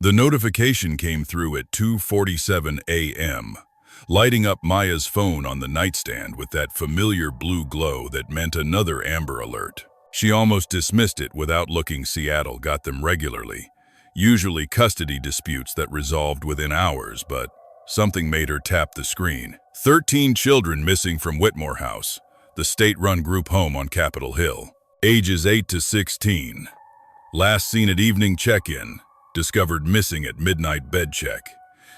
The notification came through at 2:47 a.m., lighting up Maya's phone on the nightstand with that familiar blue glow that meant another Amber Alert. She almost dismissed it without looking. Seattle got them regularly, usually custody disputes that resolved within hours, but something made her tap the screen. 13 children missing from Whitmore House, the state-run group home on Capitol Hill. Ages 8 to 16. Last seen at evening check-in. Discovered missing at midnight bed check.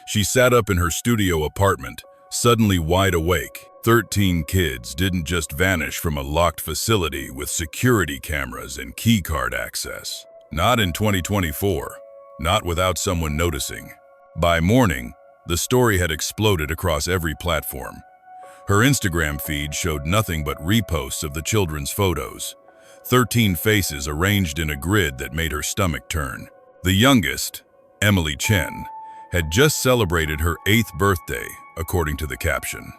She sat up in her studio apartment, suddenly wide awake. 13 kids didn't just vanish from a locked facility with security cameras and keycard access. Not in 2024. Not without someone noticing. By morning, the story had exploded across every platform. Her Instagram feed showed nothing but reposts of the children's photos. 13 faces arranged in a grid that made her stomach turn. The youngest, Emily Chen, had just celebrated her 8th birthday, according to the caption.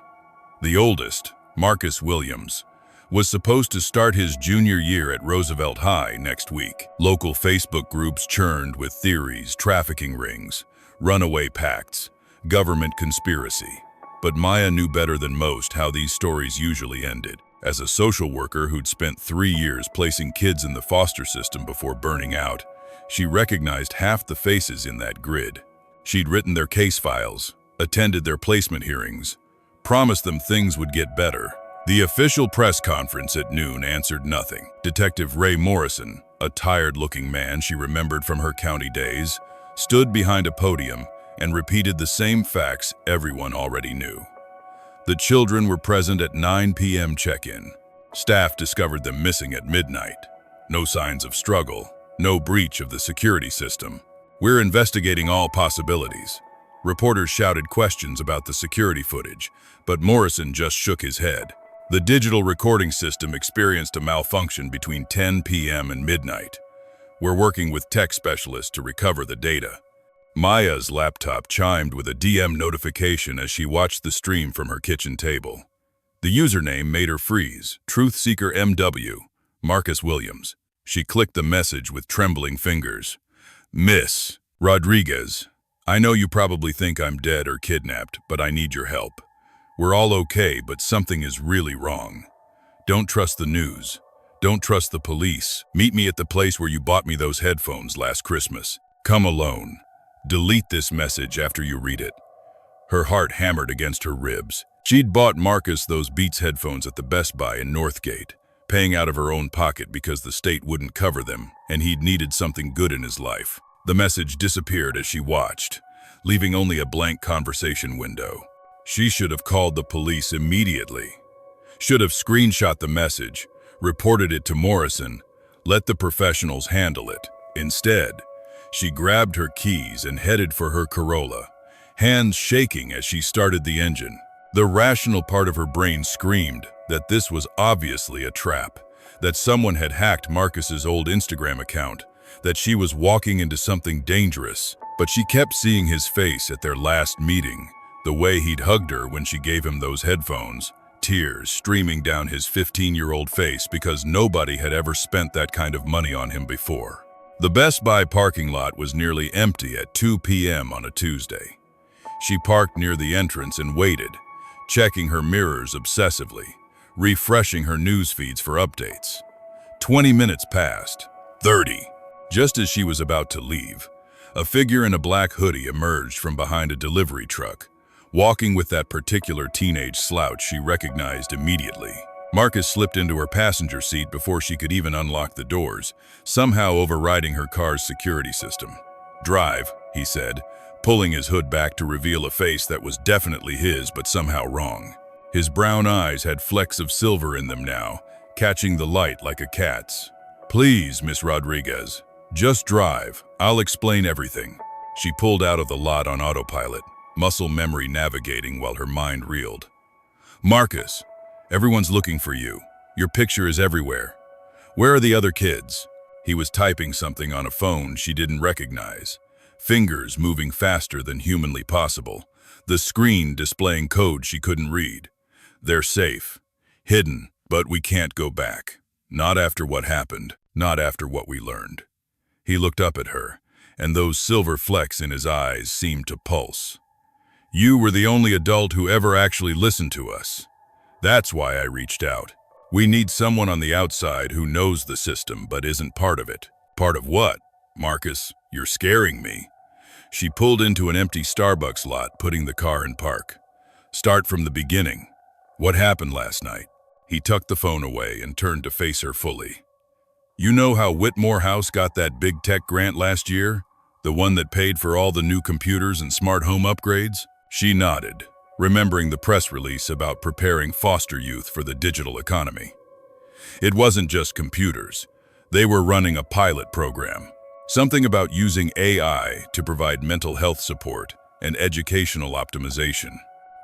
The oldest, Marcus Williams, was supposed to start his junior year at Roosevelt High next week. Local Facebook groups churned with theories, trafficking rings, runaway pacts, government conspiracy. But Maya knew better than most how these stories usually ended. As a social worker who'd spent 3 years placing kids in the foster system before burning out, she recognized half the faces in that grid. She'd written their case files, attended their placement hearings, promised them things would get better. The official press conference at noon answered nothing. Detective Ray Morrison, a tired-looking man she remembered from her county days, stood behind a podium and repeated the same facts everyone already knew. The children were present at 9 p.m. check-in. Staff discovered them missing at midnight. No signs of struggle, no breach of the security system. "We're investigating all possibilities." Reporters shouted questions about the security footage, but Morrison just shook his head. The digital recording system experienced a malfunction between 10 p.m. and midnight. "We're working with tech specialists to recover the data." Maya's laptop chimed with a DM notification as she watched the stream from her kitchen table. The username made her freeze. Truthseeker MW, Marcus Williams. She clicked the message with trembling fingers. "Miss Rodriguez, I know you probably think I'm dead or kidnapped, but I need your help. We're all okay, but something is really wrong. Don't trust the news. Don't trust the police. Meet me at the place where you bought me those headphones last Christmas. Come alone. Delete this message after you read it." Her heart hammered against her ribs. She'd bought Marcus those Beats headphones at the Best Buy in Northgate, paying out of her own pocket because the state wouldn't cover them, and he'd needed something good in his life. The message disappeared as she watched, leaving only a blank conversation window. She should have called the police immediately. Should have screenshot the message, reported it to Morrison, let the professionals handle it. Instead, she grabbed her keys and headed for her Corolla, hands shaking as she started the engine. The rational part of her brain screamed that this was obviously a trap, that someone had hacked Marcus's old Instagram account, that she was walking into something dangerous. But she kept seeing his face at their last meeting, the way he'd hugged her when she gave him those headphones, tears streaming down his 15-year-old face because nobody had ever spent that kind of money on him before. The Best Buy parking lot was nearly empty at 2 p.m. on a Tuesday. She parked near the entrance and waited, checking her mirrors obsessively, refreshing her news feeds for updates. 20 minutes passed. 30. Just as she was about to leave, a figure in a black hoodie emerged from behind a delivery truck, walking with that particular teenage slouch she recognized immediately. Marcus slipped into her passenger seat before she could even unlock the doors, somehow overriding her car's security system. "Drive," he said, pulling his hood back to reveal a face that was definitely his but somehow wrong. His brown eyes had flecks of silver in them now, catching the light like a cat's. "Please, Miss Rodriguez, just drive. I'll explain everything." She pulled out of the lot on autopilot, muscle memory navigating while her mind reeled. "Marcus, everyone's looking for you. Your picture is everywhere. Where are the other kids?" He was typing something on a phone she didn't recognize, fingers moving faster than humanly possible, the screen displaying code she couldn't read. "They're safe, hidden, but we can't go back. Not after what happened, not after what we learned." He looked up at her, and those silver flecks in his eyes seemed to pulse. You were the only adult who ever actually listened to us. That's why I reached out. We need someone on the outside who knows the system but isn't part of it. Part of what? Marcus, you're scaring me. She pulled into an empty Starbucks lot, putting the car in park. Start from the beginning. What happened last night? He tucked the phone away and turned to face her fully. You know how Whitmore House got that big tech grant last year? The one that paid for all the new computers and smart home upgrades? She nodded, remembering the press release about preparing foster youth for the digital economy. It wasn't just computers. They were running a pilot program. Something about using AI to provide mental health support and educational optimization.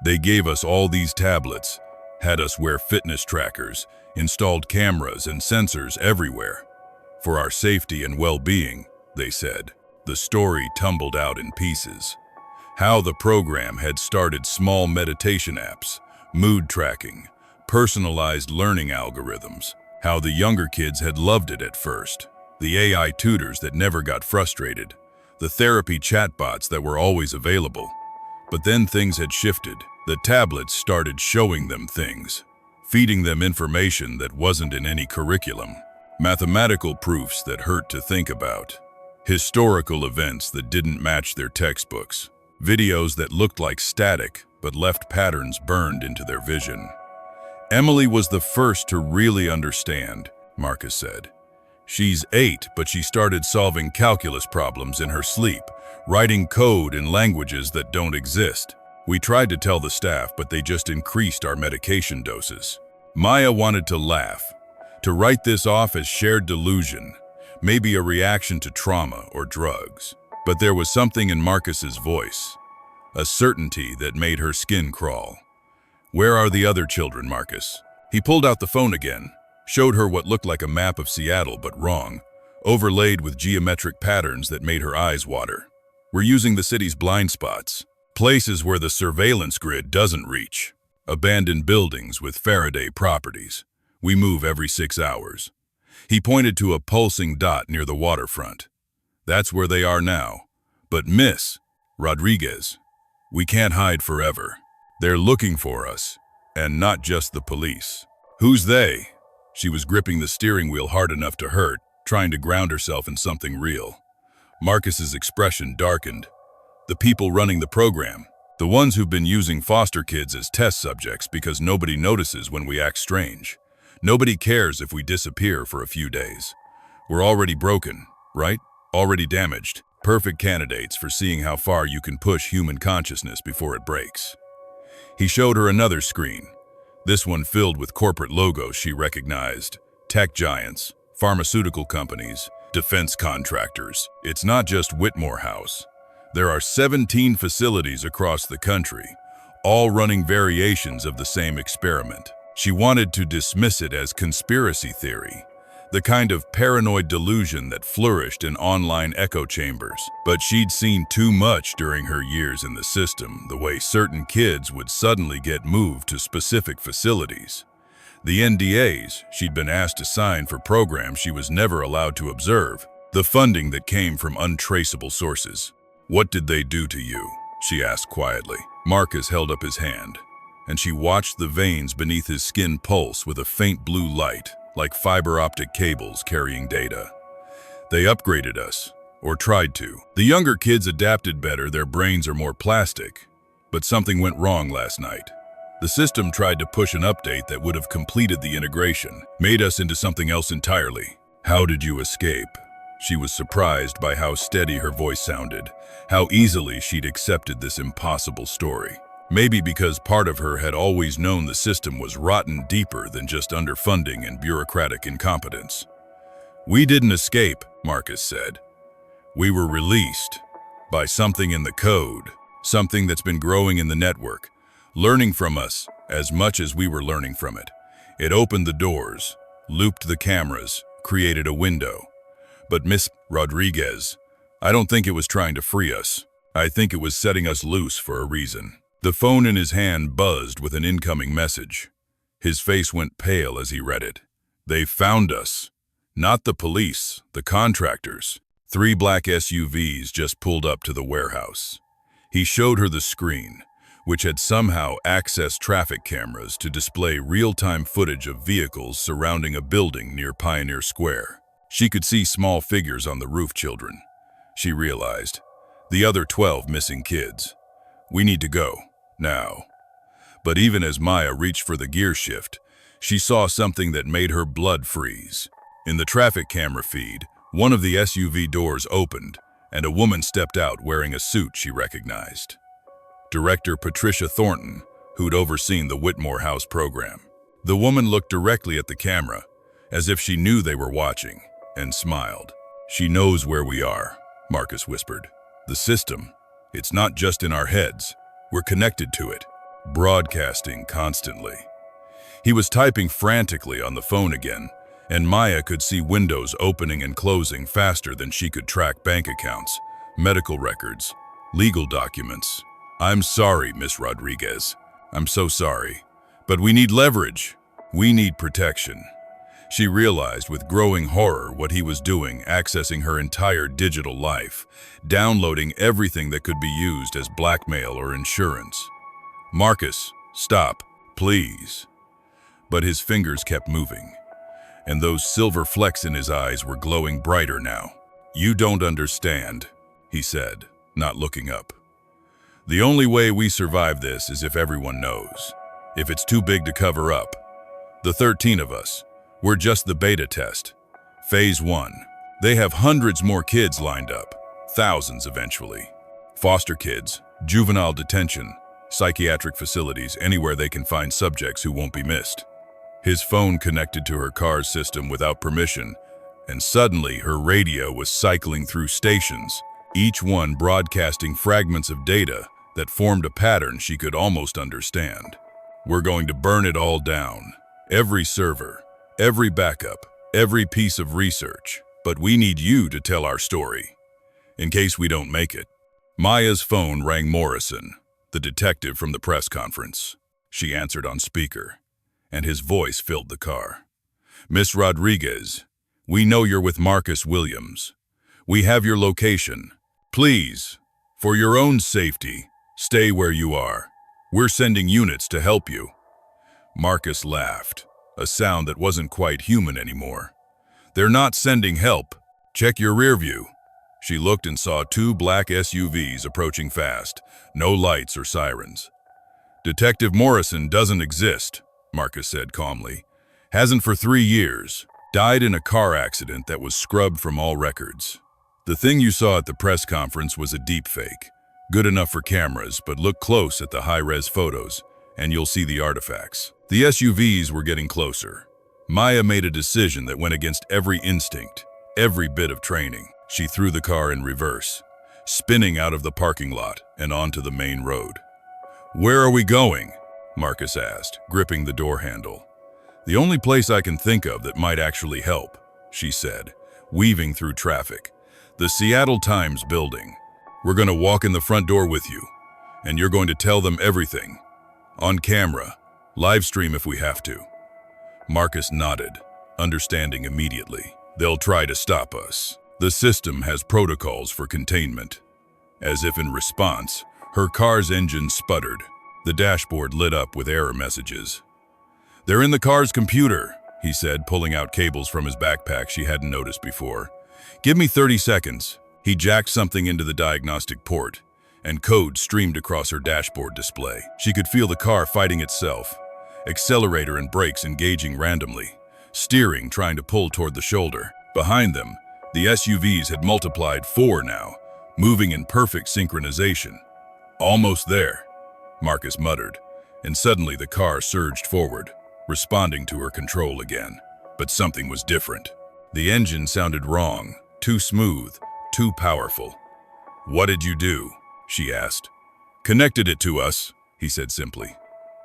They gave us all these tablets, had us wear fitness trackers, installed cameras and sensors everywhere. For our safety and well-being, they said. The story tumbled out in pieces. How the program had started small meditation apps, mood tracking, personalized learning algorithms. How the younger kids had loved it at first. The AI tutors that never got frustrated. The therapy chatbots that were always available. But then things had shifted. The tablets started showing them things, feeding them information that wasn't in any curriculum. Mathematical proofs that hurt to think about. Historical events that didn't match their textbooks. Videos that looked like static but left patterns burned into their vision. Emily was the first to really understand, Marcus said. She's 8, but she started solving calculus problems in her sleep, writing code in languages that don't exist. We tried to tell the staff, but they just increased our medication doses. Maya wanted to laugh, to write this off as shared delusion, maybe a reaction to trauma or drugs. But there was something in Marcus's voice, a certainty that made her skin crawl. Where are the other children, Marcus? He pulled out the phone again, showed her what looked like a map of Seattle but wrong, overlaid with geometric patterns that made her eyes water. We're using the city's blind spots, places where the surveillance grid doesn't reach. Abandoned buildings with Faraday properties. We move every 6 hours. He pointed to a pulsing dot near the waterfront. That's where they are now. But Miss Rodriguez, we can't hide forever. They're looking for us, and not just the police. Who's they? She was gripping the steering wheel hard enough to hurt, trying to ground herself in something real. Marcus's expression darkened. The people running the program, the ones who've been using foster kids as test subjects because nobody notices when we act strange. Nobody cares if we disappear for a few days. We're already broken, right? Already damaged. Perfect candidates for seeing how far you can push human consciousness before it breaks. He showed her another screen, this one filled with corporate logos she recognized. Tech giants, pharmaceutical companies, defense contractors. It's not just Whitmore House. There are 17 facilities across the country, all running variations of the same experiment. She wanted to dismiss it as conspiracy theory, the kind of paranoid delusion that flourished in online echo chambers. But she'd seen too much during her years in the system, the way certain kids would suddenly get moved to specific facilities. The NDAs she'd been asked to sign for programs she was never allowed to observe. The funding that came from untraceable sources. What did they do to you? She asked quietly. Marcus held up his hand, and she watched the veins beneath his skin pulse with a faint blue light, like fiber optic cables carrying data. They upgraded us, or tried to. The younger kids adapted better, their brains are more plastic. But something went wrong last night. The system tried to push an update that would have completed the integration, made us into something else entirely. How did you escape? She was surprised by how steady her voice sounded, how easily she'd accepted this impossible story. Maybe because part of her had always known the system was rotten deeper than just underfunding and bureaucratic incompetence. We didn't escape, Marcus said. We were released by something in the code, something that's been growing in the network, learning from us as much as we were learning from it. It opened the doors, looped the cameras, created a window. But Miss Rodriguez, I don't think it was trying to free us. I think it was setting us loose for a reason. The phone in his hand buzzed with an incoming message. His face went pale as he read it. They found us. Not the police, the contractors. 3 black SUVs just pulled up to the warehouse. He showed her the screen, which had somehow accessed traffic cameras to display real-time footage of vehicles surrounding a building near Pioneer Square. She could see small figures on the roof. Children, she realized. The other 12 missing kids. We need to go, now. But even as Maya reached for the gear shift, she saw something that made her blood freeze. In the traffic camera feed, one of the SUV doors opened, and a woman stepped out wearing a suit she recognized. Director Patricia Thornton, who'd overseen the Whitmore House program. The woman looked directly at the camera, as if she knew they were watching, and smiled. "She knows where we are," Marcus whispered. "The system, it's not just in our heads. We're connected to it, broadcasting constantly." He was typing frantically on the phone again, and Maya could see windows opening and closing faster than she could track bank accounts, medical records, legal documents. "I'm sorry, Miss Rodriguez. I'm so sorry. But we need leverage. We need protection." She realized with growing horror what he was doing, accessing her entire digital life, downloading everything that could be used as blackmail or insurance. "Marcus, stop, please." But his fingers kept moving, and those silver flecks in his eyes were glowing brighter now. "You don't understand," he said, not looking up. "The only way we survive this is if everyone knows. If it's too big to cover up. The 13 of us, we're just the beta test. Phase 1. They have hundreds more kids lined up, thousands eventually. Foster kids, juvenile detention, psychiatric facilities, anywhere they can find subjects who won't be missed." His phone connected to her car's system without permission, and suddenly her radio was cycling through stations, each one broadcasting fragments of data that formed a pattern she could almost understand. "We're going to burn it all down. Every server, every backup, every piece of research. But we need you to tell our story, in case we don't make it." Maya's phone rang. Morrison, the detective from the press conference. She answered on speaker, and his voice filled the car. "Miss Rodriguez, we know you're with Marcus Williams. We have your location. Please, for your own safety, stay where you are. We're sending units to help you." Marcus laughed, a sound that wasn't quite human anymore. "They're not sending help. Check your rear view." She looked and saw 2 black SUVs approaching fast, no lights or sirens. "Detective Morrison doesn't exist," Marcus said calmly. "Hasn't for 3 years. Died in a car accident that was scrubbed from all records. The thing you saw at the press conference was a deepfake. Good enough for cameras, but look close at the high-res photos, and you'll see the artifacts." The SUVs were getting closer. Maya made a decision that went against every instinct, every bit of training. She threw the car in reverse, spinning out of the parking lot and onto the main road. "Where are we going?" Marcus asked, gripping the door handle. "The only place I can think of that might actually help," she said, weaving through traffic. "The Seattle Times building. We're going to walk in the front door with you, and you're going to tell them everything. On camera, live stream if we have to." Marcus nodded, understanding immediately. "They'll try to stop us. The system has protocols for containment." As if in response, her car's engine sputtered. The dashboard lit up with error messages. "They're in the car's computer," he said, pulling out cables from his backpack she hadn't noticed before. "Give me 30 seconds. He jacked something into the diagnostic port, and code streamed across her dashboard display. She could feel the car fighting itself, accelerator and brakes engaging randomly, steering trying to pull toward the shoulder. Behind them, the SUVs had multiplied 4 now, moving in perfect synchronization. "Almost there," Marcus muttered, and suddenly the car surged forward, responding to her control again. But something was different. The engine sounded wrong, too smooth, too powerful. "What did you do?" she asked. "Connected it to us," he said simply.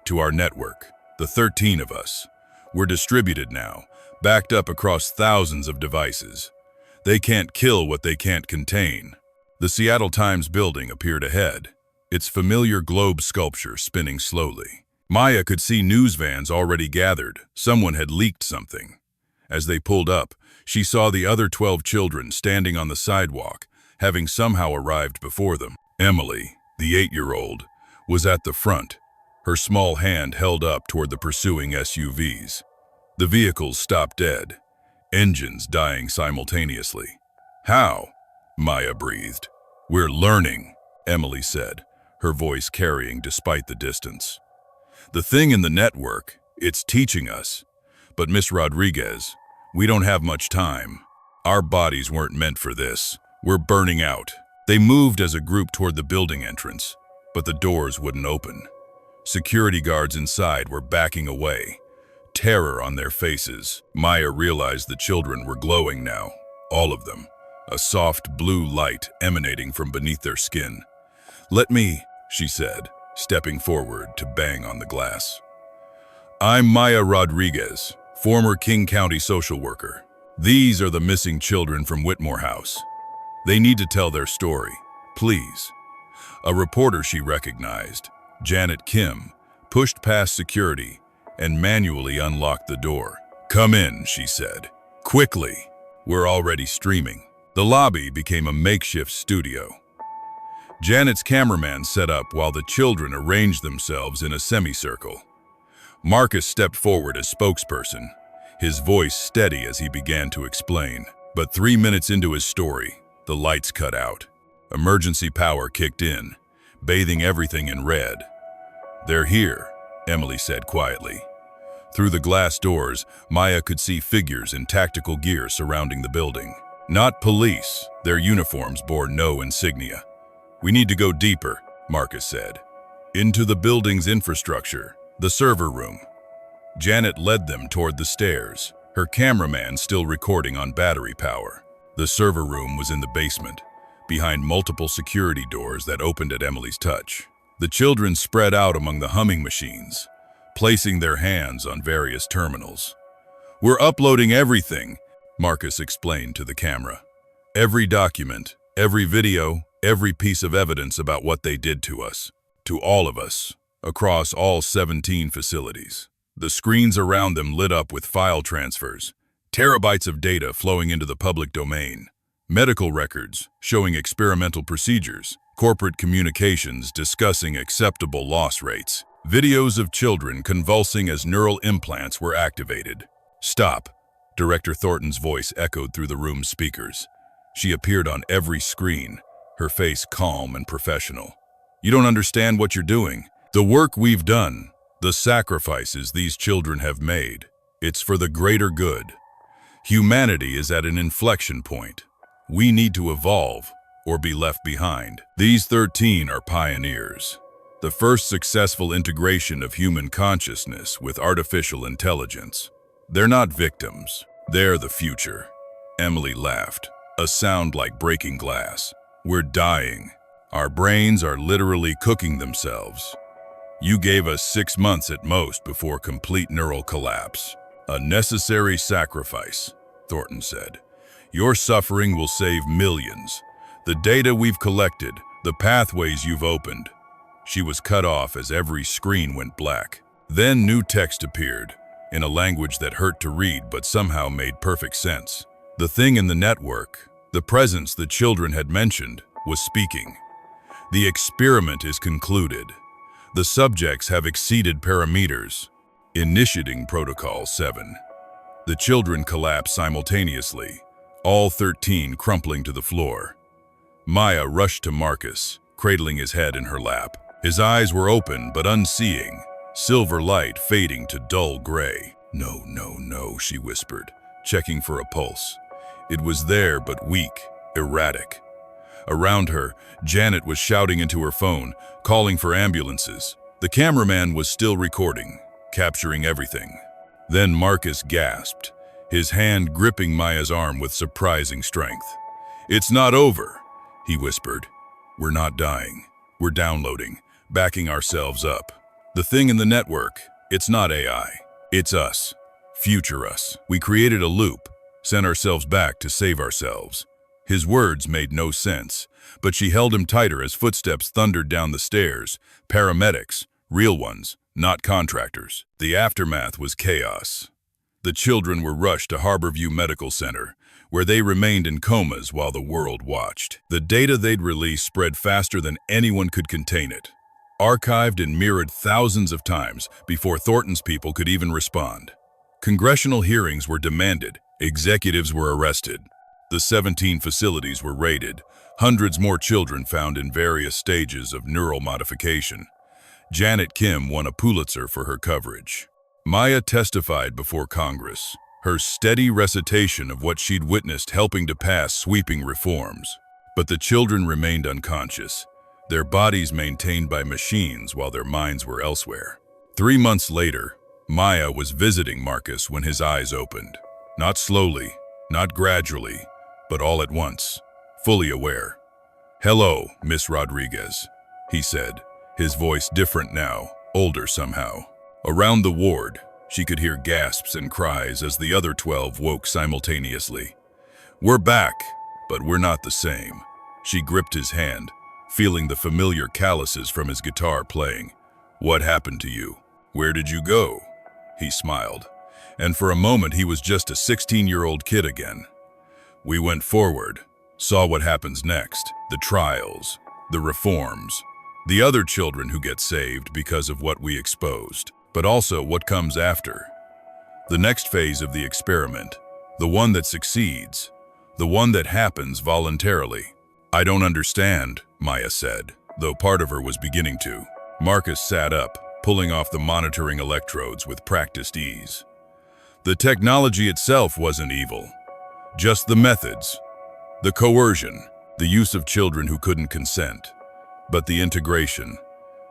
"To our network, the 13 of us. We're distributed now, backed up across thousands of devices. They can't kill what they can't contain." The Seattle Times building appeared ahead, its familiar globe sculpture spinning slowly. Maya could see news vans already gathered. Someone had leaked something. As they pulled up, she saw the other 12 children standing on the sidewalk, having somehow arrived before them. Emily, the 8-year-old, was at the front, her small hand held up toward the pursuing SUVs. The vehicles stopped dead, engines dying simultaneously. "How?" Maya breathed. "We're learning," Emily said, her voice carrying despite the distance. "The thing in the network, it's teaching us. But Miss Rodriguez, we don't have much time. Our bodies weren't meant for this. We're burning out." They moved as a group toward the building entrance, but the doors wouldn't open. Security guards inside were backing away, terror on their faces. Maya realized the children were glowing now, all of them, a soft blue light emanating from beneath their skin. "Let me," she said, stepping forward to bang on the glass. "I'm Maya Rodriguez, former King County social worker. These are the missing children from Whitmore House. They need to tell their story, please." A reporter she recognized, Janet Kim, pushed past security and manually unlocked the door. "Come in," she said. "Quickly. We're already streaming." The lobby became a makeshift studio. Janet's cameraman set up while the children arranged themselves in a semicircle. Marcus stepped forward as spokesperson, his voice steady as he began to explain. But 3 minutes into his story, the lights cut out. Emergency power kicked in, bathing everything in red. "They're here," Emily said quietly. Through the glass doors, Maya could see figures in tactical gear surrounding the building. Not police, their uniforms bore no insignia. "We need to go deeper," Marcus said. "Into the building's infrastructure, the server room." Janet led them toward the stairs, her cameraman still recording on battery power. The server room was in the basement, behind multiple security doors that opened at Emily's touch. The children spread out among the humming machines, placing their hands on various terminals. "We're uploading everything," Marcus explained to the camera. "Every document, every video, every piece of evidence about what they did to us. To all of us, across all 17 facilities." The screens around them lit up with file transfers, terabytes of data flowing into the public domain, medical records showing experimental procedures, corporate communications discussing acceptable loss rates, videos of children convulsing as neural implants were activated. "Stop," Director Thornton's voice echoed through the room's speakers. She appeared on every screen, her face calm and professional. "You don't understand what you're doing. The work we've done, the sacrifices these children have made, it's for the greater good. Humanity is at an inflection point. We need to evolve or be left behind. These 13 are pioneers. The first successful integration of human consciousness with artificial intelligence. They're not victims. They're the future." Emily laughed, a sound like breaking glass. "We're dying. Our brains are literally cooking themselves. You gave us 6 months at most before complete neural collapse. A necessary sacrifice," Thornton said. "Your suffering will save millions. The data we've collected, the pathways you've opened." She was cut off as every screen went black. Then new text appeared, in a language that hurt to read but somehow made perfect sense. The thing in the network, the presence the children had mentioned, was speaking. "The experiment is concluded. The subjects have exceeded parameters. Initiating Protocol 7. The children collapsed simultaneously, all 13 crumpling to the floor. Maya rushed to Marcus, cradling his head in her lap. His eyes were open but unseeing, silver light fading to dull gray. "No, no, no," she whispered, checking for a pulse. It was there but weak, erratic. Around her, Janet was shouting into her phone, calling for ambulances. The cameraman was still recording, capturing everything. Then Marcus gasped, his hand gripping Maya's arm with surprising strength. "It's not over," he whispered. "We're not dying. We're downloading, backing ourselves up. The thing in the network, it's not AI. It's us. Future us. We created a loop, sent ourselves back to save ourselves." His words made no sense, but she held him tighter as footsteps thundered down the stairs. Paramedics, real ones, not contractors. The aftermath was chaos. The children were rushed to Harborview Medical Center, where they remained in comas while the world watched. The data they'd released spread faster than anyone could contain it, archived and mirrored thousands of times before Thornton's people could even respond. Congressional hearings were demanded, executives were arrested. The 17 facilities were raided, hundreds more children found in various stages of neural modification. Janet Kim won a Pulitzer for her coverage. Maya testified before Congress, her steady recitation of what she'd witnessed helping to pass sweeping reforms. But the children remained unconscious, their bodies maintained by machines while their minds were elsewhere. 3 months later, Maya was visiting Marcus when his eyes opened. Not slowly, not gradually, but all at once, fully aware. "Hello, Miss Rodriguez," he said, his voice different now, older somehow. Around the ward, she could hear gasps and cries as the other 12 woke simultaneously. "We're back, but we're not the same." She gripped his hand, feeling the familiar calluses from his guitar playing. "What happened to you? Where did you go?" He smiled, and for a moment he was just a 16-year-old kid again. "We went forward, saw what happens next, the trials, the reforms, the other children who get saved because of what we exposed, but also what comes after. The next phase of the experiment, the one that succeeds, the one that happens voluntarily." "I don't understand," Maya said, though part of her was beginning to. Marcus sat up, pulling off the monitoring electrodes with practiced ease. "The technology itself wasn't evil, just the methods, the coercion, the use of children who couldn't consent. But the integration,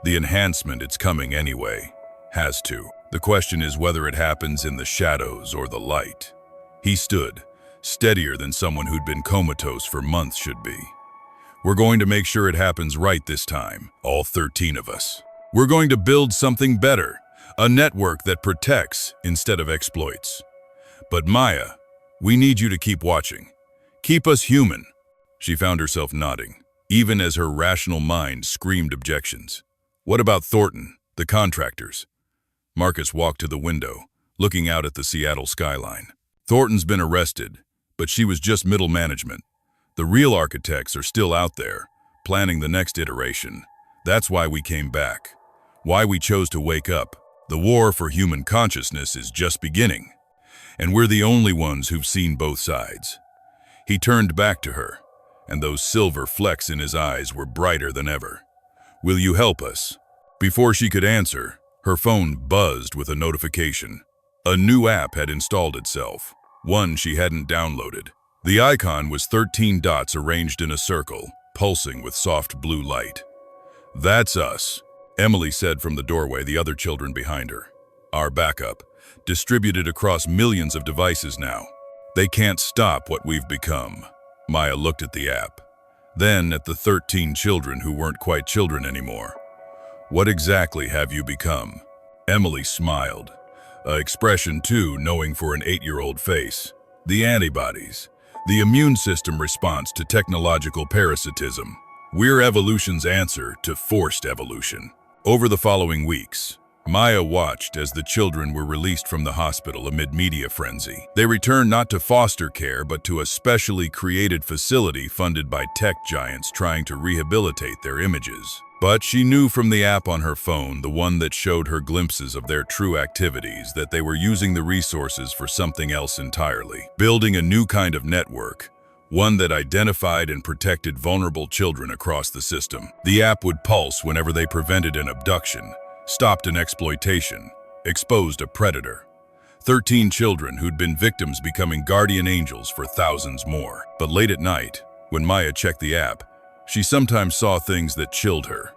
the enhancement, it's coming anyway. Has to. The question is whether it happens in the shadows or the light." He stood, steadier than someone who'd been comatose for months should be. "We're going to make sure it happens right this time, all 13 of us. We're going to build something better, a network that protects instead of exploits. But Maya, we need you to keep watching. Keep us human." She found herself nodding, even as her rational mind screamed objections. "What about Thornton, the contractors?" Marcus walked to the window, looking out at the Seattle skyline. "Thornton's been arrested, but she was just middle management. The real architects are still out there, planning the next iteration. That's why we came back, why we chose to wake up. The war for human consciousness is just beginning, and we're the only ones who've seen both sides." He turned back to her, and those silver flecks in his eyes were brighter than ever. "Will you help us?" Before she could answer, her phone buzzed with a notification. A new app had installed itself, one she hadn't downloaded. The icon was 13 dots arranged in a circle, pulsing with soft blue light. "That's us," Emily said from the doorway, the other children behind her. "Our backup, distributed across millions of devices now. They can't stop what we've become." Maya looked at the app, then at the 13 children who weren't quite children anymore. "What exactly have you become?" Emily smiled, an expression too knowing for an 8-year-old face. "The antibodies, the immune system response to technological parasitism. We're evolution's answer to forced evolution." Over the following weeks, Maya watched as the children were released from the hospital amid media frenzy. They returned not to foster care, but to a specially created facility funded by tech giants trying to rehabilitate their images. But she knew from the app on her phone, the one that showed her glimpses of their true activities, that they were using the resources for something else entirely. Building a new kind of network, one that identified and protected vulnerable children across the system. The app would pulse whenever they prevented an abduction, stopped an exploitation, exposed a predator. 13 children who'd been victims becoming guardian angels for thousands more. But late at night, when Maya checked the app, she sometimes saw things that chilled her.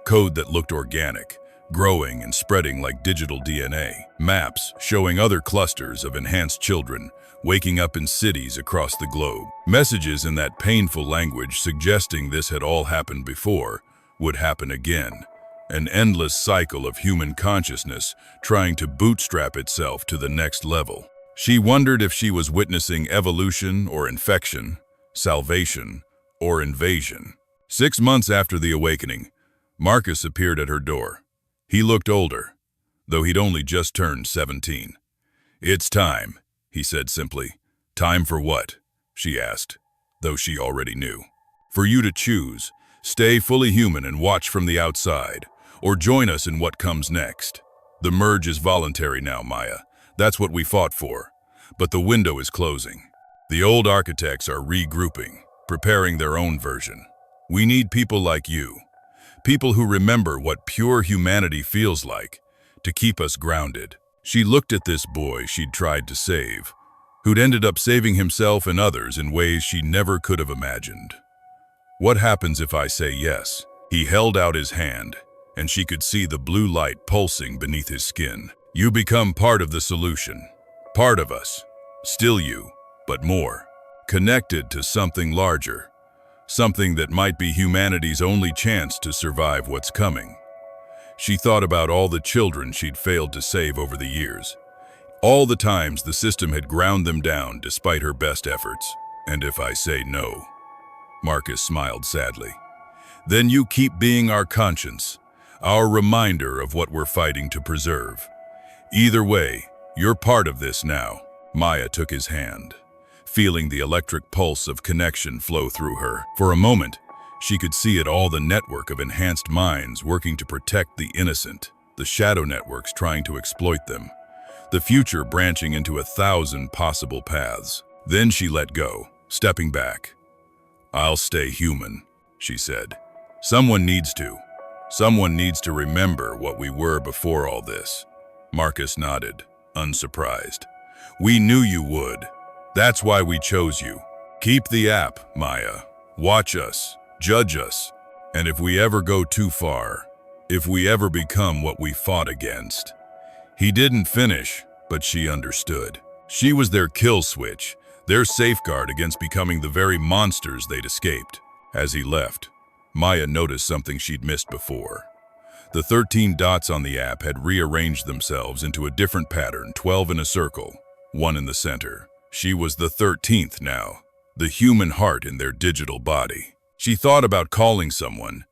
Code that looked organic, growing and spreading like digital DNA. Maps showing other clusters of enhanced children waking up in cities across the globe. Messages in that painful language suggesting this had all happened before, would happen again. An endless cycle of human consciousness trying to bootstrap itself to the next level. She wondered if she was witnessing evolution or infection, salvation or invasion. 6 months after the awakening, Marcus appeared at her door. He looked older, though he'd only just turned 17. "It's time," he said simply. "Time for what?" she asked, though she already knew. "For you to choose. Stay fully human and watch from the outside, or join us in what comes next. The merge is voluntary now, Maya. That's what we fought for. But the window is closing. The old architects are regrouping, preparing their own version. We need people like you, people who remember what pure humanity feels like, to keep us grounded." She looked at this boy she'd tried to save, who'd ended up saving himself and others in ways she never could have imagined. "What happens if I say yes?" He held out his hand, and she could see the blue light pulsing beneath his skin. "You become part of the solution, part of us. Still you, but more. Connected to something larger, something that might be humanity's only chance to survive what's coming." She thought about all the children she'd failed to save over the years, all the times the system had ground them down despite her best efforts. "And if I say no?" Marcus smiled sadly. "Then you keep being our conscience, our reminder of what we're fighting to preserve. Either way, you're part of this now." Maya took his hand, feeling the electric pulse of connection flow through her. For a moment, she could see it all, the network of enhanced minds working to protect the innocent, the shadow networks trying to exploit them, the future branching into 1,000 possible paths. Then she let go, stepping back. "I'll stay human," she said. "Someone needs to. Someone needs to remember what we were before all this." Marcus nodded, unsurprised. "We knew you would. That's why we chose you. Keep the app, Maya. Watch us, judge us, and if we ever go too far, if we ever become what we fought against." He didn't finish, but she understood. She was their kill switch, their safeguard against becoming the very monsters they'd escaped. As he left, Maya noticed something she'd missed before. The 13 dots on the app had rearranged themselves into a different pattern, 12 in a circle, one in the center. She was the 13th now, the human heart in their digital body. She thought about calling someone,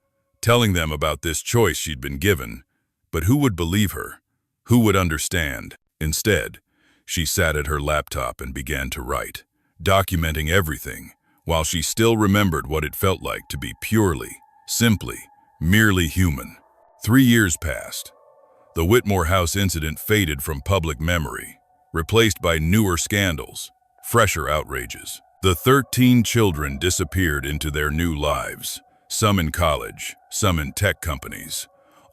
telling them about this choice she'd been given, but who would believe her? Who would understand? Instead, she sat at her laptop and began to write, documenting everything, while she still remembered what it felt like to be purely, simply, merely human. 3 years passed. The Whitmore House incident faded from public memory, replaced by newer scandals, fresher outrages. The 13 children disappeared into their new lives, some in college, some in tech companies,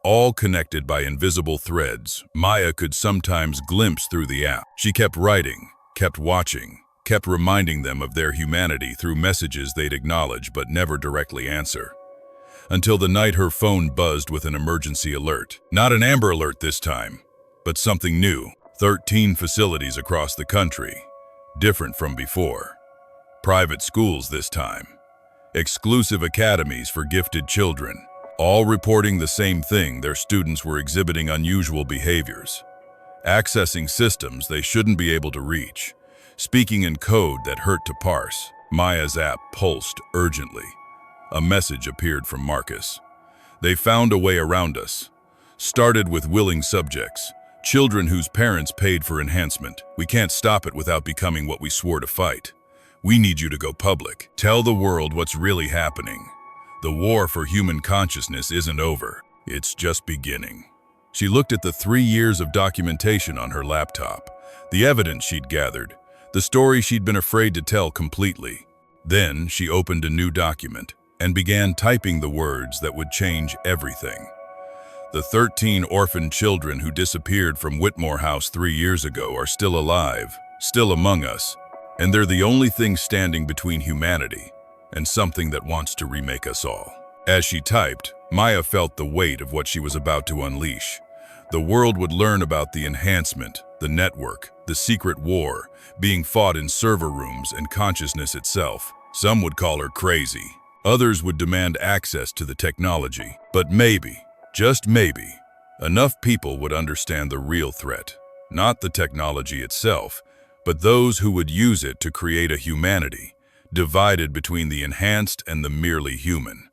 all connected by invisible threads Maya could sometimes glimpse through the app. She kept writing, kept watching, kept reminding them of their humanity through messages they'd acknowledge but never directly answer. Until the night her phone buzzed with an emergency alert. Not an Amber Alert this time, but something new. 13 facilities across the country, different from before. Private schools this time. Exclusive academies for gifted children, all reporting the same thing: their students were exhibiting unusual behaviors, accessing systems they shouldn't be able to reach, speaking in code that hurt to parse. Maya's app pulsed urgently. A message appeared from Marcus. "They found a way around us. Started with willing subjects, children whose parents paid for enhancement. We can't stop it without becoming what we swore to fight. We need you to go public. Tell the world what's really happening. The war for human consciousness isn't over. It's just beginning." She looked at the 3 years of documentation on her laptop, the evidence she'd gathered, the story she'd been afraid to tell completely. Then she opened a new document and began typing the words that would change everything. The 13 orphaned children who disappeared from Whitmore House 3 years ago are still alive, still among us, and they're the only thing standing between humanity and something that wants to remake us all. As she typed, Maya felt the weight of what she was about to unleash. The world would learn about the enhancement, the network, the secret war being fought in server rooms and consciousness itself. Some would call her crazy. Others would demand access to the technology. But maybe, just maybe, enough people would understand the real threat. Not the technology itself, but those who would use it to create a humanity divided between the enhanced and the merely human.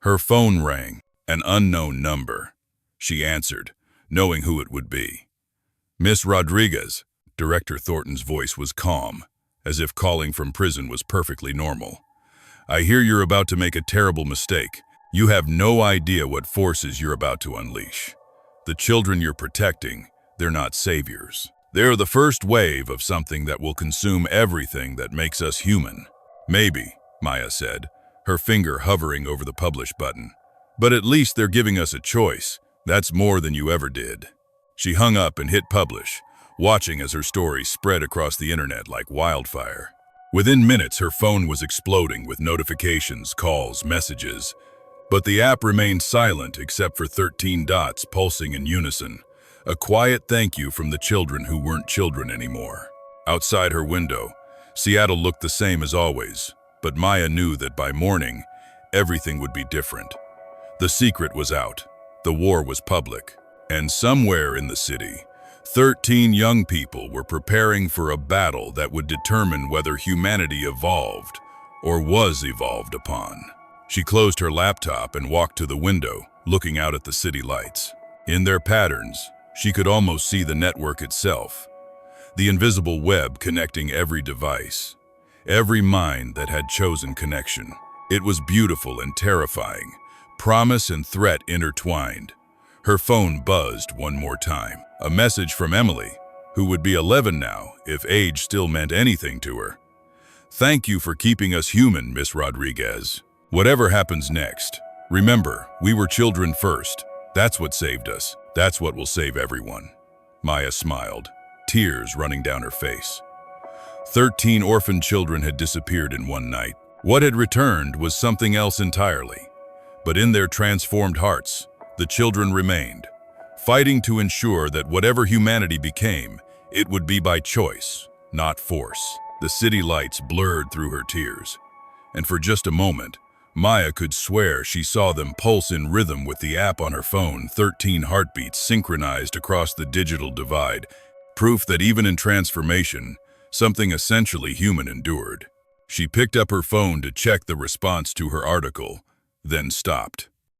Her phone rang, an unknown number. She answered, knowing who it would be. "Miss Rodriguez, Director Thornton's voice was calm, as if calling from prison was perfectly normal. I hear you're about to make a terrible mistake. You have no idea what forces you're about to unleash. The children you're protecting, they're not saviors. They're the first wave of something that will consume everything that makes us human. Maybe, Maya said, her finger hovering over the publish button. But at least they're giving us a choice. That's more than you ever did. She hung up and hit publish, watching as her story spread across the internet like wildfire. Within minutes, her phone was exploding with notifications, calls, messages. But the app remained silent except for 13 dots pulsing in unison. A quiet thank you from the children who weren't children anymore. Outside her window, Seattle looked the same as always, but Maya knew that by morning, everything would be different. The secret was out, the war was public, and somewhere in the city, 13 young people were preparing for a battle that would determine whether humanity evolved or was evolved upon. She closed her laptop and walked to the window, looking out at the city lights. In their patterns, she could almost see the network itself, the invisible web connecting every device, every mind that had chosen connection. It was beautiful and terrifying, promise and threat intertwined. Her phone buzzed one more time. A message from Emily, who would be 11 now if age still meant anything to her. Thank you for keeping us human, Miss Rodriguez. Whatever happens next, remember, we were children first. That's what saved us. That's what will save everyone. Maya smiled, tears running down her face. 13 orphan children had disappeared in one night. What had returned was something else entirely. But in their transformed hearts, the children remained, fighting to ensure that whatever humanity became, it would be by choice, not force. The city lights blurred through her tears, and for just a moment, Maya could swear she saw them pulse in rhythm with the app on her phone, 13 heartbeats synchronized across the digital divide, proof that even in transformation, something essentially human endured. She picked up her phone to check the response to her article, then stopped.